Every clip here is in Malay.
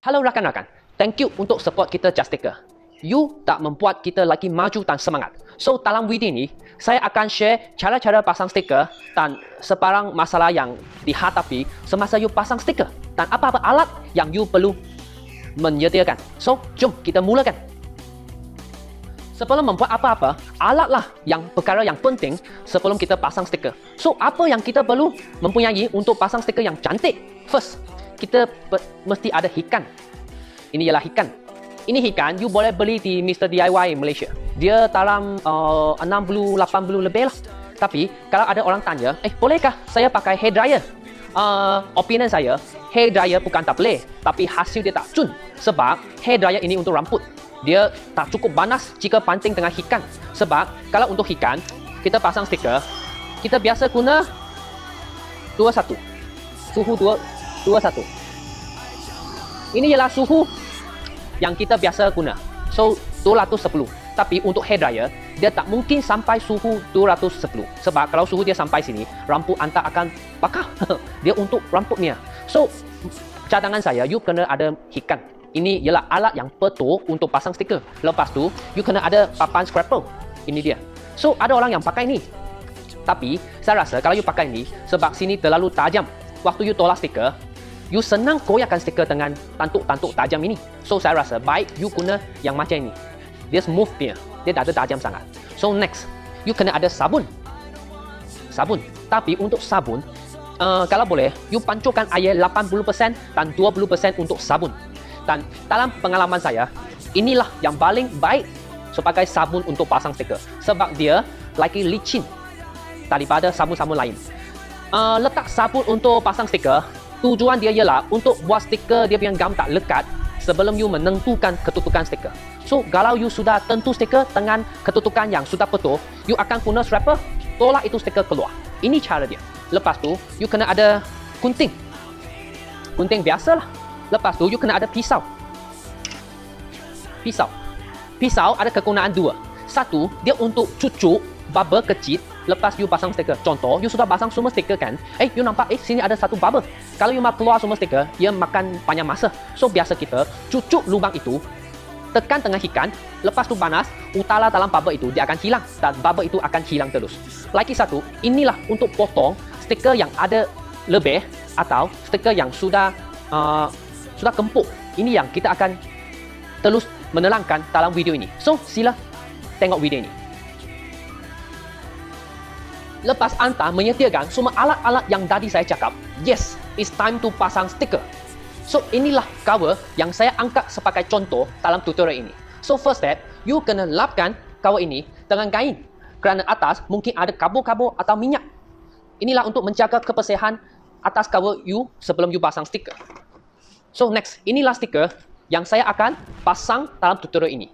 Halo rakan-rakan, thank you untuk support kita Just Sticker. You tak membuat kita lagi maju dan semangat. So, dalam video ini, saya akan share cara-cara pasang stiker dan sebarang masalah yang dihadapi semasa you pasang stiker dan apa-apa alat yang you perlu menyediakan. So, jom kita mulakan. Sebelum membuat apa-apa, alatlah yang perkara yang penting sebelum kita pasang stiker. So, apa yang kita perlu mempunyai untuk pasang stiker yang cantik? First, kita mesti ada hikan. Ini ialah hikan. Ini hikan, you boleh beli di Mr. DIY Malaysia. Dia dalam 60-80 lebih lah. Tapi, kalau ada orang tanya, bolehkah saya pakai hair dryer? Opinion saya, hair dryer bukan tak boleh, tapi hasil dia tak cun. Sebab, hair dryer ini untuk rambut. Dia tak cukup panas jika banting dengan hikan. Sebab, kalau untuk hikan, kita pasang stiker, kita biasa guna 21. Suhu 21. Ini ialah suhu yang kita biasa guna. So, 210. Tapi untuk hair dryer, dia tak mungkin sampai suhu 210. Sebab kalau suhu dia sampai sini, rambut anda akan bakar. Dia untuk rambutnya. So, cadangan saya, you kena ada hikan. Ini ialah alat yang betul untuk pasang stiker. Lepas tu, you kena ada papan scraper. Ini dia. So, ada orang yang pakai ini. Tapi, saya rasa kalau you pakai ini, sebab sini terlalu tajam. Waktu you tolak stiker, you senang goyahkan stiker dengan tantuk-tantuk tajam ini. So, saya rasa baik you guna yang macam ini. Dia smooth dia. Dia tak ada tajam sangat. So, next, you kena ada sabun. Sabun. Tapi untuk sabun, kalau boleh, you pancurkan air 80% dan 20% untuk sabun. Dan dalam pengalaman saya, inilah yang paling baik sebagai sabun untuk pasang stiker. Sebab dia lagi licin daripada sabun-sabun lain. Letak sabun untuk pasang stiker, tujuan dia ialah untuk buat stiker dia punya gam tak lekat sebelum you menentukan ketutukan stiker. So, kalau you sudah tentu stiker dengan ketutukan yang sudah betul, you akan guna scraper, tolak itu stiker keluar. Ini cara dia. Lepas tu, you kena ada gunting. Gunting biasalah. Lepas tu, you kena ada pisau. Pisau. Pisau ada kegunaan dua. Satu, dia untuk cucuk bubble kecil lepas you pasang stiker. Contoh, you sudah pasang semua stiker kan? You nampak, sini ada satu bubble. Kalau you nak keluar semua stiker, dia makan banyak masa. So, biasa kita cucuk lubang itu, tekan tengah hikan, lepas tu panas, utara dalam bubble itu, dia akan hilang. Dan bubble itu akan hilang terus. Lagi satu, inilah untuk potong stiker yang ada lebih atau stiker yang sudah kempuk. Ini yang kita akan terus menerangkan dalam video ini. So, sila tengok video ini. Lepas anda menyediakan semua alat-alat yang tadi saya cakap, yes, it's time to pasang stiker. So, inilah cover yang saya angkat sebagai contoh dalam tutorial ini. So, first step, you kena lapkan cover ini dengan kain. Kerana atas mungkin ada kabur-kabur atau minyak. Inilah untuk menjaga kebersihan atas cover you sebelum you pasang stiker. So, next, inilah stiker yang saya akan pasang dalam tutorial ini.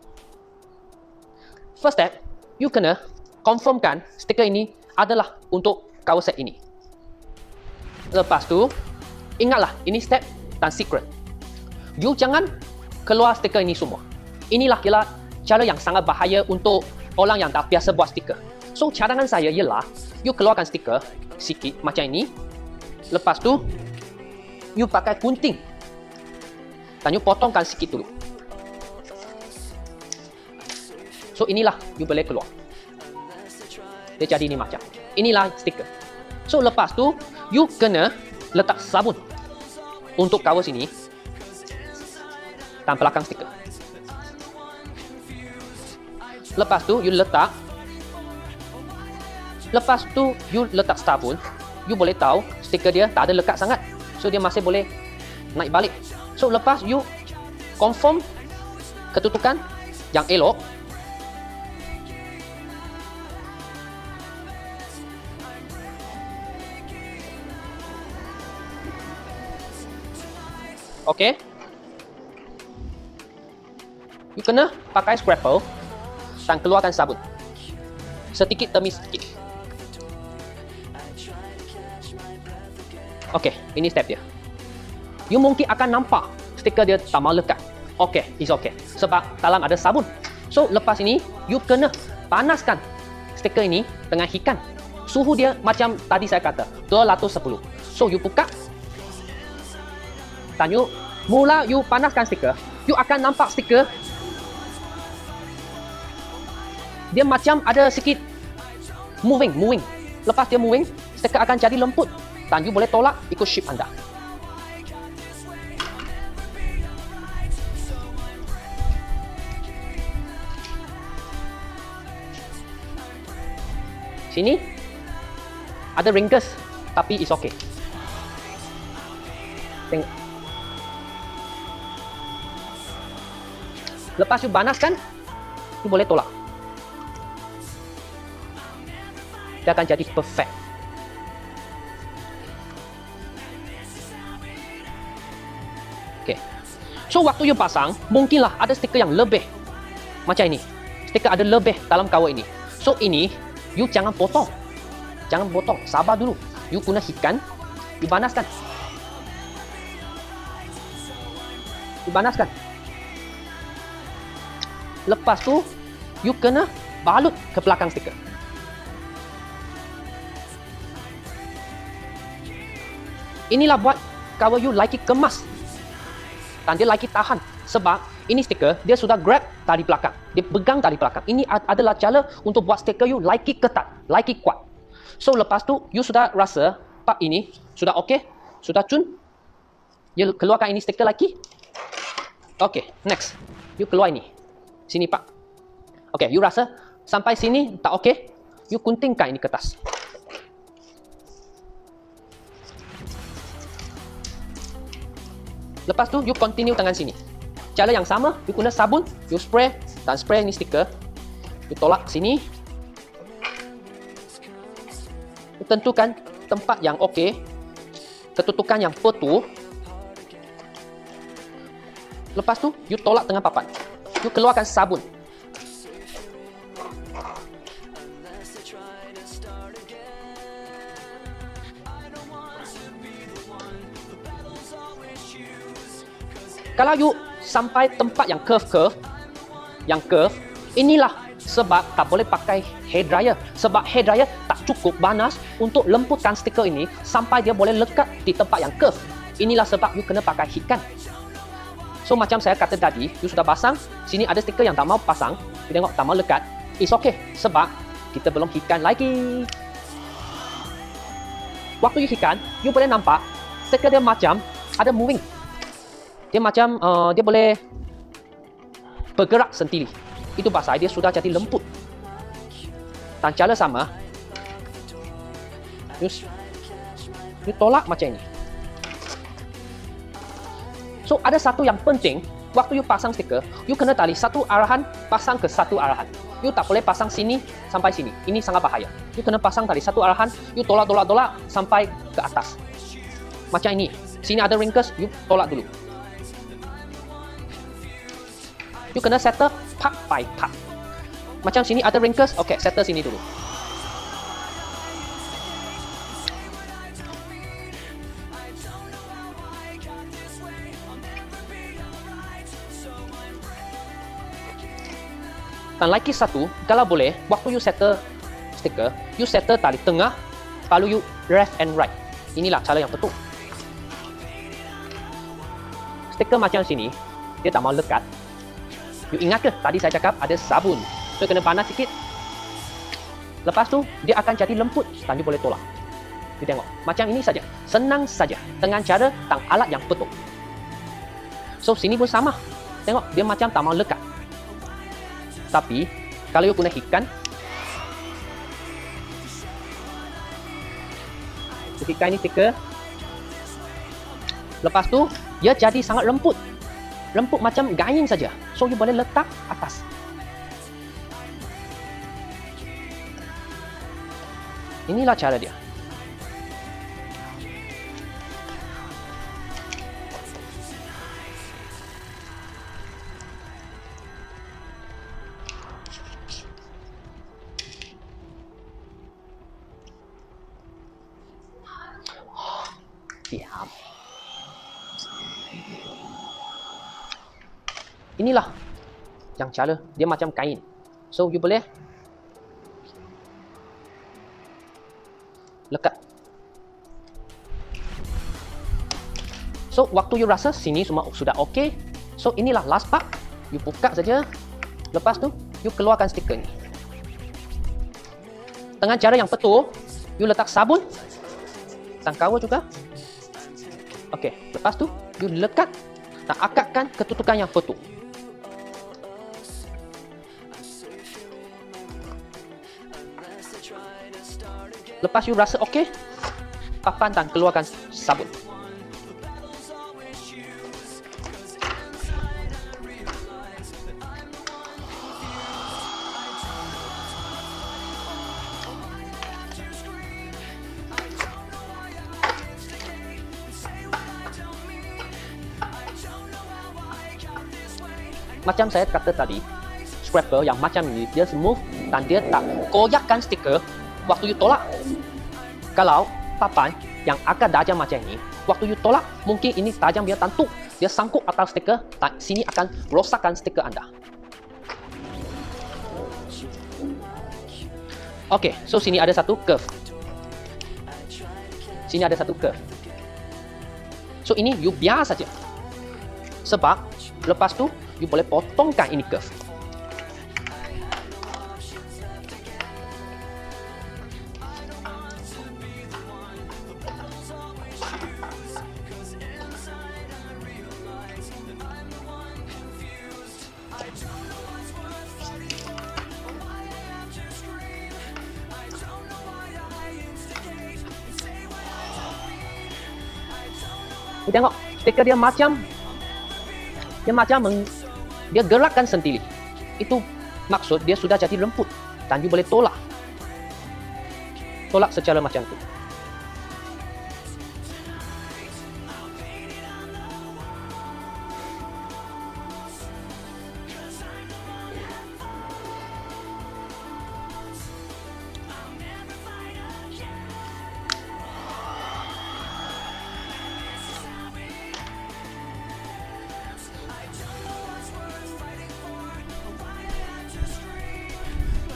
First step, you kena confirmkan stiker ini adalah untuk cover set ini. Lepas tu, ingatlah, ini step dan secret. You jangan keluar stiker ini semua. Inilah cara yang sangat bahaya untuk orang yang tak biasa buat stiker. So, cadangan saya ialah, you keluarkan stiker sikit macam ini. Lepas tu, you pakai gunting. Dan you potongkan sikit dulu. So, inilah you boleh keluar. Dia jadi ni macam. Inilah stiker. So, lepas tu, you kena letak sabun untuk cover sini dan belakang stiker. Lepas tu, you letak. Lepas tu, you letak sabun. You boleh tahu stiker dia tak ada lekat sangat. So, dia masih boleh naik balik. So, lepas you confirm ketutukan yang elok. Okey. You kena pakai scraper dan keluarkan sabun. Sedikit demi sedikit. Okey, ini step dia. You mungkin akan nampak stiker dia tak mau lekat. Okey, it's okay. Sebab dalam ada sabun. So, lepas ini, you kena panaskan stiker ini dengan hikan. Suhu dia macam tadi saya kata, 210. So, you buka. Dan you Mula you panaskan stiker, you akan nampak stiker dia macam ada sikit moving. Lepas dia moving, stiker akan jadi lembut dan you boleh tolak ikut shape anda. Sini ada wrinkles tapi it's okay. Tengok. Lepas you panaskan, you boleh tolak. Dia akan jadi perfect. Okay. So waktu you pasang, mungkinlah ada stiker yang lebih. Macam ini. Stiker ada lebih dalam kawat ini. So ini, you jangan potong. Jangan potong. Sabar dulu. You guna ikan, you panaskan. You panaskan. Lepas tu, you kena balut ke belakang stiker. Inilah buat kalau you lagi kemas dan dia lagi tahan. Sebab ini stiker dia sudah grab dari belakang, dia pegang dari belakang. Ini adalah cara untuk buat stiker you lagi ketat, lagi kuat. So lepas tu you sudah rasa part ini sudah okey, sudah cun. You keluarkan ini stiker lagi. Okey, next you keluar ini. Sini pak. Okey, you rasa sampai sini tak okey, you guntingkan ini kertas. Lepas tu, you continue dengan sini. Cara yang sama, you guna sabun, you spray dan spray ini stiker. You tolak sini. You tentukan tempat yang okey, ketutukan yang betul. Lepas tu, you tolak dengan papan. You keluarkan sabun. Kalau you sampai tempat yang curve, inilah sebab tak boleh pakai hair dryer. Sebab hair dryer tak cukup panas untuk lembutkan stiker ini sampai dia boleh lekat di tempat yang curve. Inilah sebab you kena pakai heat gun. So macam saya kata tadi, you sudah pasang, sini ada stiker yang tak mau pasang, you tengok tak mau lekat, it's okay. Sebab kita belum heat gun lagi. Waktu you heat gun, you boleh nampak stiker dia macam ada moving. Dia macam dia boleh bergerak sendiri. Itu pasal dia sudah jadi lembut. Dan cara sama, you tolak macam ini. So ada satu yang penting, waktu you pasang stiker, you kena tali satu arahan pasang ke satu arahan. You tak boleh pasang sini sampai sini. Ini sangat bahaya. You kena pasang tali satu arahan, you tolak sampai ke atas. Macam ini. Sini ada wrinkles, you tolak dulu. You kena settle part by part. Macam sini ada wrinkles, okay, settle sini dulu. Dan lagi satu, kalau boleh, waktu you settle stiker, you settle tali tengah, lalu you left and right. Inilah cara yang betul. Stiker macam sini, dia tak mau lekat. You ingat ke tadi saya cakap ada sabun. So kena panas sikit. Lepas tu dia akan jadi lembut dan you boleh tolak. You tengok. Macam ini saja. Senang saja dengan cara dan alat yang betul. So sini pun sama. Tengok dia macam tak mau lekat. Tapi kalau you guna heat gun, heat gun ini stiker. Lepas tu dia jadi sangat lembut. Lembut macam gain saja. So you boleh letak atas. Inilah cara dia. Diam. Inilah yang cara dia macam kain. So you boleh lekat. So, waktu you rasa sini semua sudah okey. So, inilah last part. You buka saja. Lepas tu, you keluarkan stiker ni. Dengan cara yang betul, you letak sabun dan cover juga. Okey, lepas tu, you lekat dan akatkan ketutupan yang betul. Lepas you rasa okey, papan dan keluarkan sabun. Macam saya kata tadi, scraper yang macam ini, dia smooth dan dia tak koyakkan stiker waktu you tolak. Kalau papan yang agak tajam macam ini, waktu you tolak, mungkin ini tajam dia tantuk, dia sangkut atas stiker dan sini akan rosakkan stiker anda. Okey, so sini ada satu curve. Sini ada satu curve. So ini you biar saja. Sebab lepas tu you boleh potongkan ini curve. Tengok, stiker dia macam dia gerakkan sendiri. Itu maksud dia sudah jadi lembut dan you boleh tolak secara macam tu.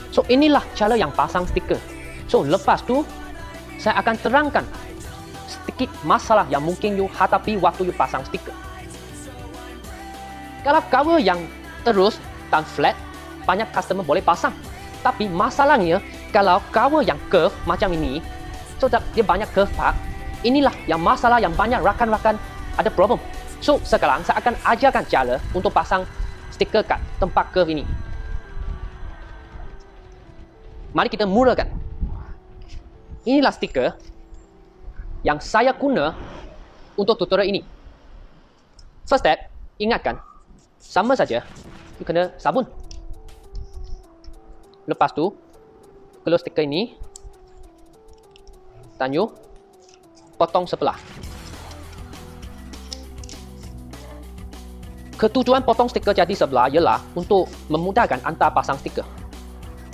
So, inilah cara yang pasang stiker. So, lepas tu, saya akan terangkan sedikit masalah yang mungkin you hadapi waktu you pasang stiker. Kalau cover yang terus dan flat, banyak customer boleh pasang. Tapi masalahnya, kalau cover yang curve macam ini, so dia banyak curve part, inilah yang masalah yang banyak rakan-rakan ada problem. So, sekarang saya akan ajarkan cara untuk pasang stiker kat tempat curve ini. Mari kita mulakan. Inilah stiker yang saya guna untuk tutorial ini. First step, ingatkan, sama saja, you kena sabun. Lepas tu, keluar stiker ini, dan you potong sebelah. Ketujuan potong stiker jadi sebelah ialah untuk memudahkan anda pasang stiker.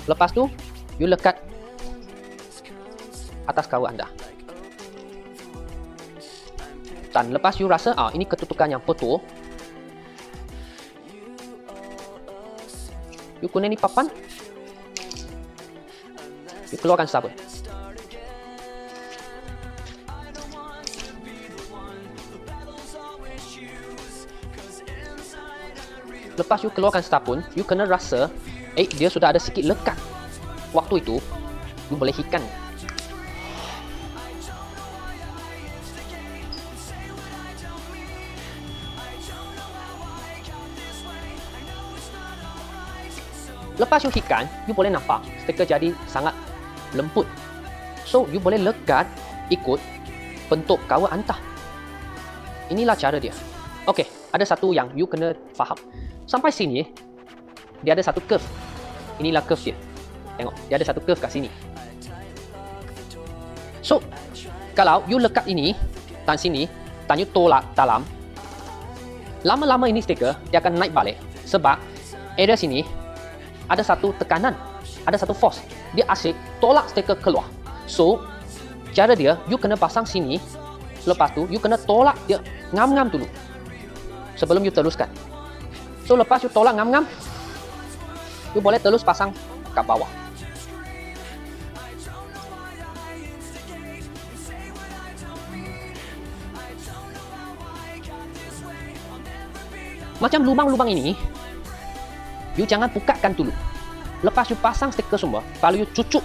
Lepas tu, you lekat atas cover anda. Dan lepas you rasa ini ketutupan yang betul, you guna ni papan, you keluarkan sabun. Lepas you keluarkan sabun, you kena rasa dia sudah ada sikit lekat. Waktu itu, you boleh hikan. Lepas you hikan, you boleh nampak stiker jadi sangat lembut. So, you boleh lekat ikut bentuk cover anda. Inilah cara dia. Okey, ada satu yang you kena faham. Sampai sini, dia ada satu curve. Inilah curve dia. Tengok, dia ada satu curve kat sini. So, kalau you lekat ini dan sini, dan you tolak dalam, lama-lama ini stiker dia akan naik balik. Sebab area sini ada satu tekanan, ada satu force. Dia asyik tolak stiker keluar. So, cara dia, you kena pasang sini. Lepas tu, you kena tolak dia ngam-ngam dulu sebelum you teruskan. So, lepas you tolak ngam-ngam, you boleh terus pasang kat bawah. Macam lubang-lubang ini, you jangan bukakan dulu. Lepas you pasang stiker semua, lalu you cucuk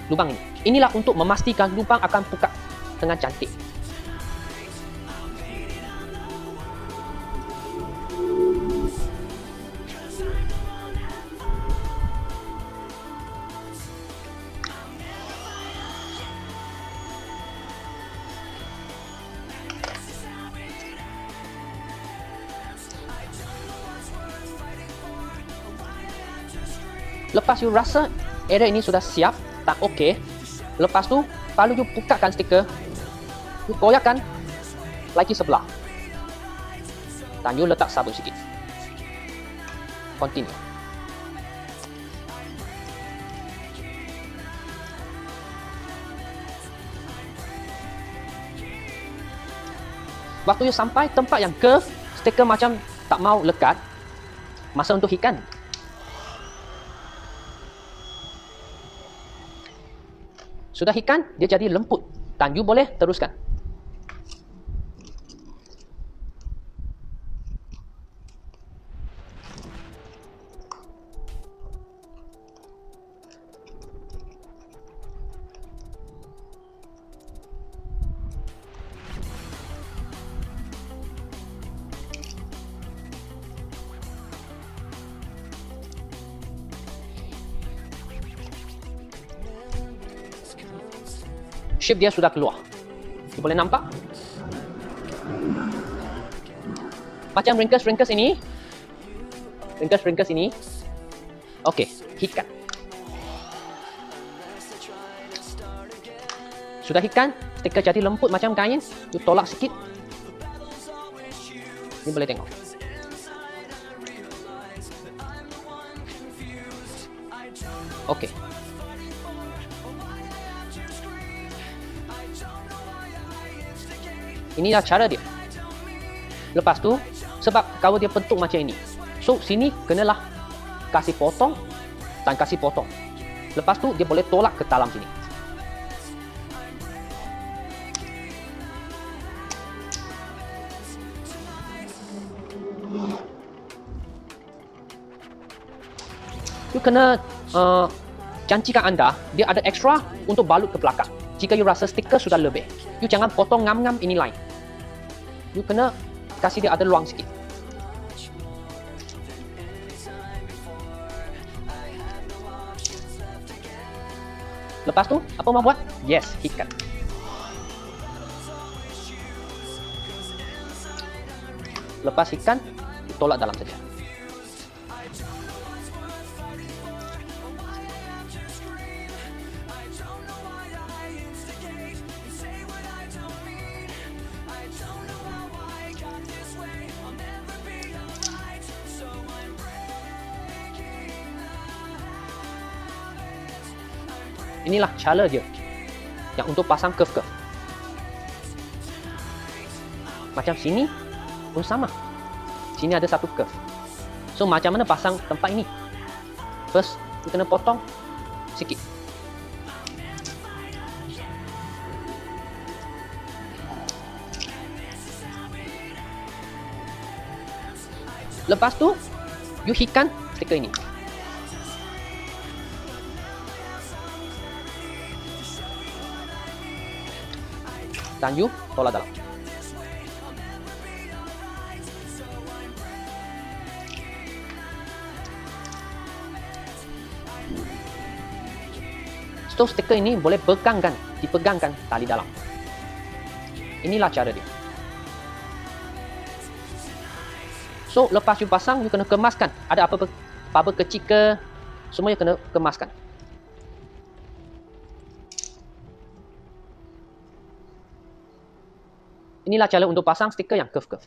lubang ini. Inilah untuk memastikan lubang akan buka dengan cantik. Lepas you rasa area ini sudah siap, tak okey, lepas tu, lalu you bukakan stiker, you goyahkan lagi sebelah. Dan you letak sabun sikit. Continue. Waktu you sampai tempat yang curve, stiker macam tak mau lekat, masa untuk hikan. Sudah hikan, dia jadi lembut dan you boleh teruskan. Shape dia sudah keluar. You boleh nampak? Macam ringkas-ringkas ini. Ringkas-ringkas ini. Okey, hikan. Sudah hikan, stiker jadi lembut macam kain. You tolak sikit. You boleh tengok. Okey. Inilah cara dia. Lepas tu, sebab kalau dia bentuk macam ini, so sini kenalah kasih potong dan kasih potong. Lepas tu dia boleh tolak ke dalam sini. You kena janjikan anda, dia ada ekstra untuk balut ke belakang. Jika you rasa stiker sudah lebih, you jangan potong ngam-ngam ini lain. You kena kasih dia ada ruang sikit. Lepas tu, apa mau buat? Yes, hikan. Lepas hikan, tolak dalam saja. Inilah cara dia yang untuk pasang curve-curve. Macam sini pun sama. Sini ada satu curve. So macam mana pasang tempat ini? First, kita kena potong sikit. Lepas tu, you hikan stiker ini. Dan you tolak dalam. So stiker ini boleh dipegangkan tali dalam. Inilah cara dia. So lepas you pasang, you kena kemaskan. Ada apa-apa kecil ke, semua you kena kemaskan. Inilah cara untuk pasang stiker yang curve-curve.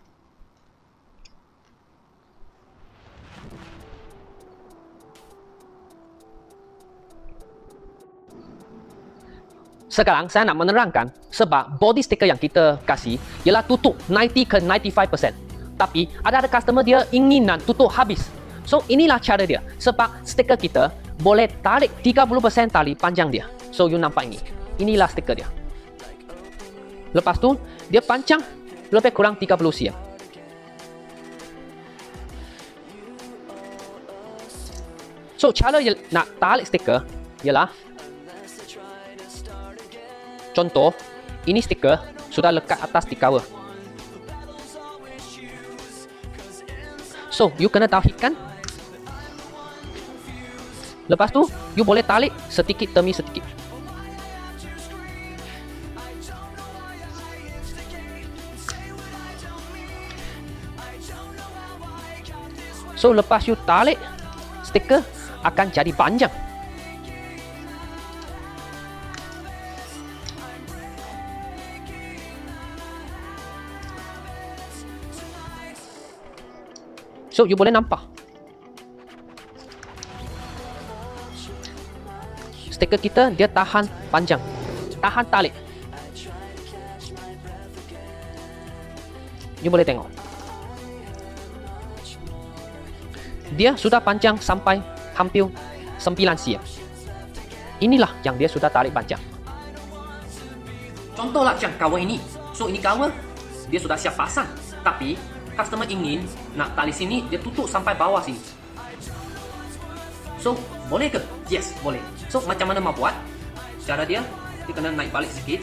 Sekarang saya nak menerangkan sebab body stiker yang kita kasih ialah tutup 90 ke 95%. Tapi ada customer dia ingin nak tutup habis. So inilah cara dia. Sebab stiker kita boleh tarik 30% tali panjang dia. So you nampak ini. Inilah stiker dia. Lepas tu dia panjang lebih kurang 30 cm. So cara nak tarik stiker ialah, contoh, ini stiker sudah lekat atas di cover. So, you kena tauhidkan. Lepas tu, you boleh tarik sedikit demi sedikit. So, lepas you tarik, stiker akan jadi panjang. So, you boleh nampak stiker kita dia tahan panjang, tahan tarik. You boleh tengok, dia sudah panjang sampai hampir 9 cm. Inilah yang dia sudah tarik panjang. Contohlah macam cover ini. So, ini cover dia sudah siap pasang, tapi customer ingin nak tali sini, dia tutup sampai bawah sini. So, boleh ke? Yes, boleh. So, macam mana mau buat? Cara dia kena naik balik sikit.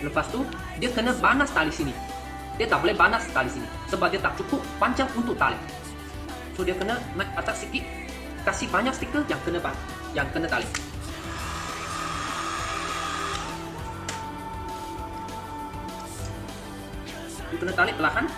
Lepas tu, dia kena banas tali sini. Dia tak boleh banas tali sini, sebab dia tak cukup panjang untuk tali. So, dia kena naik atas sikit, kasih banyak stiker yang kena tali. You kena tarik perlahan.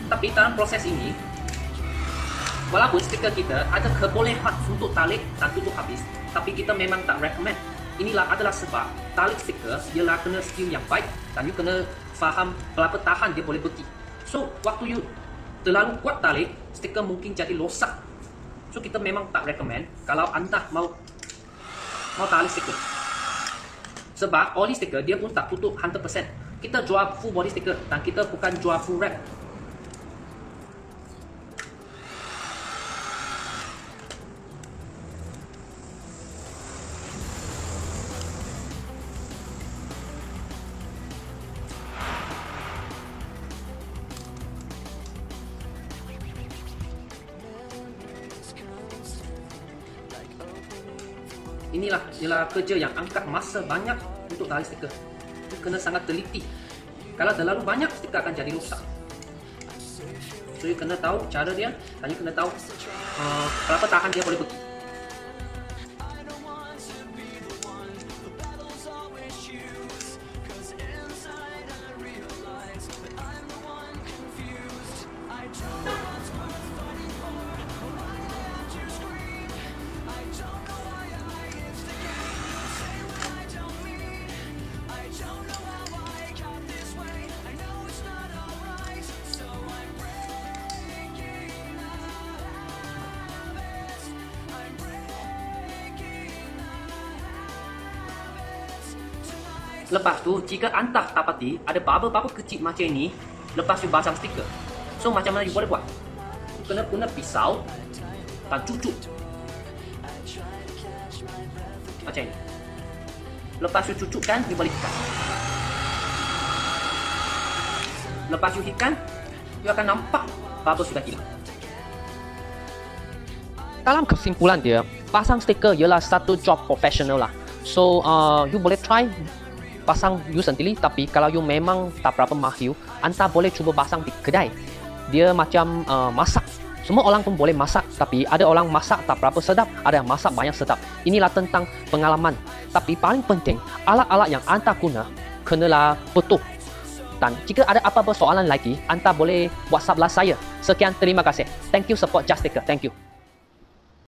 Tapi dalam proses ini, walaupun stiker kita ada kebolehan untuk tarik dan tutup habis, tapi kita memang tak recommend. Inilah adalah sebab tarik stiker ialah kena skill yang baik dan you kena faham berapa tahan dia boleh pergi. So, waktu you terlalu kuat tarik, stiker mungkin jadi rosak. So, kita memang tak recommend kalau anda mau tarik stiker. Sebab oli stiker dia pun tak tutup 100%. Kita jual full body stiker dan kita bukan jual full wrap. Inilah ialah kerja yang angkat masa banyak untuk tarik stiker. You kena sangat teliti. Kalau terlalu banyak, stiker akan jadi rosak. So, you kena tahu cara dia dan you kena tahu berapa tahan dia boleh pergi. Lepas tu, jika anda dapati ada bubble-bubble kecil macam ini, lepas you pasang stiker. So, macam mana you boleh buat? You kena guna pisau dan cucuk. Macam ini. Lepas you cucukkan, you boleh hitam. Lepas you hitam, you akan nampak bubble sudah hilang. Dalam kesimpulan dia, pasang stiker ialah satu job profesional lah. So, you boleh try pasang you sendiri, tapi kalau you memang tak berapa mahir, anda boleh cuba pasang di kedai. Dia macam masak. Semua orang pun boleh masak, tapi ada orang masak tak berapa sedap, ada yang masak banyak sedap. Inilah tentang pengalaman. Tapi paling penting, alat-alat yang anda guna kenalah betul. Dan jika ada apa-apa soalan lagi, anda boleh WhatsApp lah saya. Sekian, terima kasih. Thank you support Just Sticker. Thank you.